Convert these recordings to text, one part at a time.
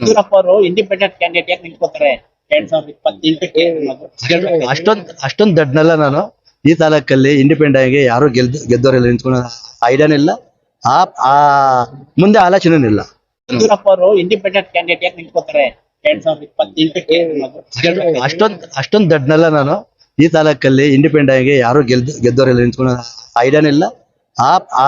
ಯಡಿಯೂರಪ್ಪ ಅವರು independent candidate ಯಾಕೆ ನಿಂತ್ಕೋತಾರೆ 2028ಕ್ಕೆ ಅಷ್ಟೊಂದು ದಡ್ಡನಲ್ಲ ನಾನು. ಈ ತಾಲೂಕಲ್ಲಿ ಇಂಡಿಪೆಂಡೆಂಟ್ ಆಗಿ ಯಾರು ಗೆದ್ದವರೆಲ್ಲ ನಿಂತ್ಕೊಳ್ಳೋ ಐಡಿಯಾನೇ ಇಲ್ಲ. ಆ ಆ ಮುಂದೆ ಆಲೋಚನೆ ಇಲ್ಲ. ಯಡಿಯೂರಪ್ಪ ಅವರು ಇಂಡಿಪೆಂಡೆಂಟ್ ಕ್ಯಾಂಡಿಡೇಟ್ ಯಾಕೆ ನಿಂತ್ಕೋತಾರೆ 2028ಕ್ಕೆ ಅಷ್ಟೊಂದು ದಡ್ಡನಲ್ಲ ನಾನು. ಈ ತಾಲೂಕಲ್ಲಿ ಇಂಡಿಪೆಂಡೆಂಟ್ ಆಗಿ ಯಾರು ಗೆದ್ದವರೆಲ್ಲ ನಿಂತ್ಕೊಳ್ಳೋ ಐಡಿಯಾನೇ ಇಲ್ಲ. ಆ ಆ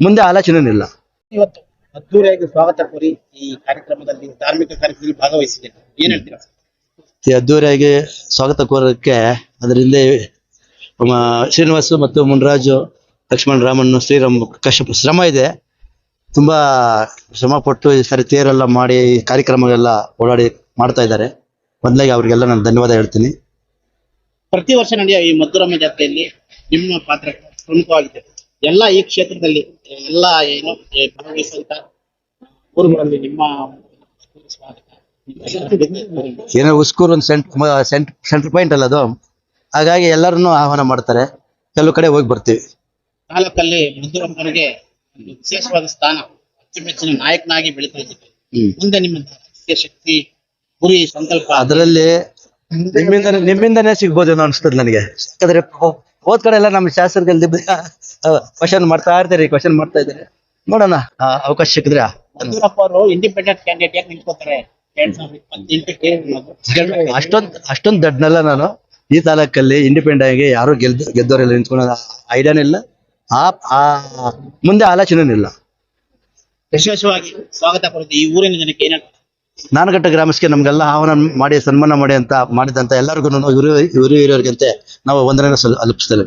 ಮುಂದೆ ಆಲೋಚನೆ ಇಲ್ಲ. ಇವತ್ತು ಅದ್ದೂರಿಯಾಗಿ ಸ್ವಾಗತ ಕೋರಿ ಈ ಕಾರ್ಯಕ್ರಮದಲ್ಲಿ ಧಾರ್ಮಿಕ ಕಾರ್ಯಕ್ರಮದಲ್ಲಿ ಭಾಗವಹಿಸಿದ್ದೇನೆ. ಏನ್ ಹೇಳ್ತೀರಾ? ಈ ಅದ್ದೂರಿಯಾಗಿ ಸ್ವಾಗತ ಕೋರಕ್ಕೆ ಅದರಿಂದ ಶ್ರೀನಿವಾಸ ಮತ್ತು ಮುನ್ರಾಜು, ಲಕ್ಷ್ಮಣ, ರಾಮಣ್ಣ, ಶ್ರೀರಾಮ್ ಕಶ್ಯಪ್ ಶ್ರಮ ಇದೆ. ತುಂಬಾ ಶ್ರಮ ಪಟ್ಟು ಈ ಸರಿ ತೇರೆಲ್ಲ ಮಾಡಿ ಈ ಕಾರ್ಯಕ್ರಮಗಳೆಲ್ಲ ಓಡಾಡಿ ಮಾಡ್ತಾ ಇದ್ದಾರೆ. ಮೊದಲಾಗಿ ಅವ್ರಿಗೆಲ್ಲ ನಾನು ಧನ್ಯವಾದ ಹೇಳ್ತೀನಿ. ಪ್ರತಿ ವರ್ಷ ನಡೆಯುವ ಈ ಮದ್ದೂರಮ್ಮ ಜಾತ್ರೆಯಲ್ಲಿ ನಿಮ್ಮ ಪಾತ್ರ ಪ್ರಮುಖವಾಗಿದೆ. ಎಲ್ಲ ಈ ಕ್ಷೇತ್ರದಲ್ಲಿ ಎಲ್ಲ ಏನು ಭಾಗವಹಿಸುವಂತ ಊರುಗಳಲ್ಲಿ ನಿಮ್ಮ ಸ್ವಾಗತ. ಏನೋ ಉಸ್ಕೂರ್ ಒಂದು ಸೆಂಟರ್ ಪಾಯಿಂಟ್ ಅಲ್ಲ ಅದು. ಹಾಗಾಗಿ ಎಲ್ಲರನ್ನು ಆಹ್ವಾನ ಮಾಡ್ತಾರೆ. ಕೆಲವು ಕಡೆ ಹೋಗಿ ಬರ್ತೀವಿ. ತಾಲೂಕಲ್ಲಿ ಮದ್ದೂರಮ್ಮನಿಗೆ ವಿಶೇಷವಾದ ಸ್ಥಾನ, ಅಚ್ಚುಮೆಚ್ಚಿನ ನಾಯಕನಾಗಿ ಬೆಳೀತಾ ಇದ್ದೀವಿ. ಮುಂದೆ ನಿಮ್ಮ ರಾಜಕೀಯ ಶಕ್ತಿ, ಗುರಿ, ಸಂಕಲ್ಪ ಅದರಲ್ಲಿ ನಿಮ್ಮಿಂದನೇ ಸಿಗ್ಬೋದು ಅನಿಸ್ತದೆ ನನಗೆ. ಯಾಕಂದ್ರೆ ಹೋದ್ ಕಡೆ ಎಲ್ಲ ನಮ್ಮ ಶಾಸಕರಲ್ಲಿ ಕ್ವಶನ್ ಮಾಡ್ತಾ ಇದ್ದಾರೆ. ನೋಡೋಣ, ಅವಕಾಶ ಸಿಕ್ಕಿದ್ರೆ. ಯಡಿಯೂರಪ್ಪ ಅವರು ಇಂಡಿಪೆಂಡೆಂಟ್ ಕ್ಯಾಂಡಿಡೇಟ್ ಯಾಕೆ ನಿಂತ್ಕೋತಾರೆ 2028ಕ್ಕೆ? ಅಷ್ಟೊಂದು ದಡ್ಡನಲ್ಲ ನಾನು. ಈ ತಾಲೂಕಲ್ಲಿ ಇಂಡಿಪೆಂಡೆಂಟ್ ಆಗಿ ಯಾರು ಗೆದ್ದವರೆಲ್ಲ ನಿಂತ್ಕೊಳ್ಳೋ ಐಡಿಯಾನೇ ಇಲ್ಲ. ಆ ಆ ಮುಂದೆ ಆಲೋಚನೆ ಇಲ್ಲ. ವಿಶೇಷವಾಗಿ ಸ್ವಾಗತ ಕೋರಿದ ಈ ಊರಿನ ಜನಕ್ಕೆ ಏನ ನಾನಘಟ್ಟ ಗ್ರಾಮಕ್ಕೆ ನಮ್ಗೆಲ್ಲ ಆಹ್ವಾನ ಮಾಡಿ ಸನ್ಮಾನ ಮಾಡಿ ಅಂತ ಮಾಡಿದಂತ ಎಲ್ಲರಿಗೂ ಹಿರಿಯರಿಗಂತೆ ನಾವು ವಂದನೆಯನ್ನು ಅರ್ಪಿಸ್ತೇವೆ.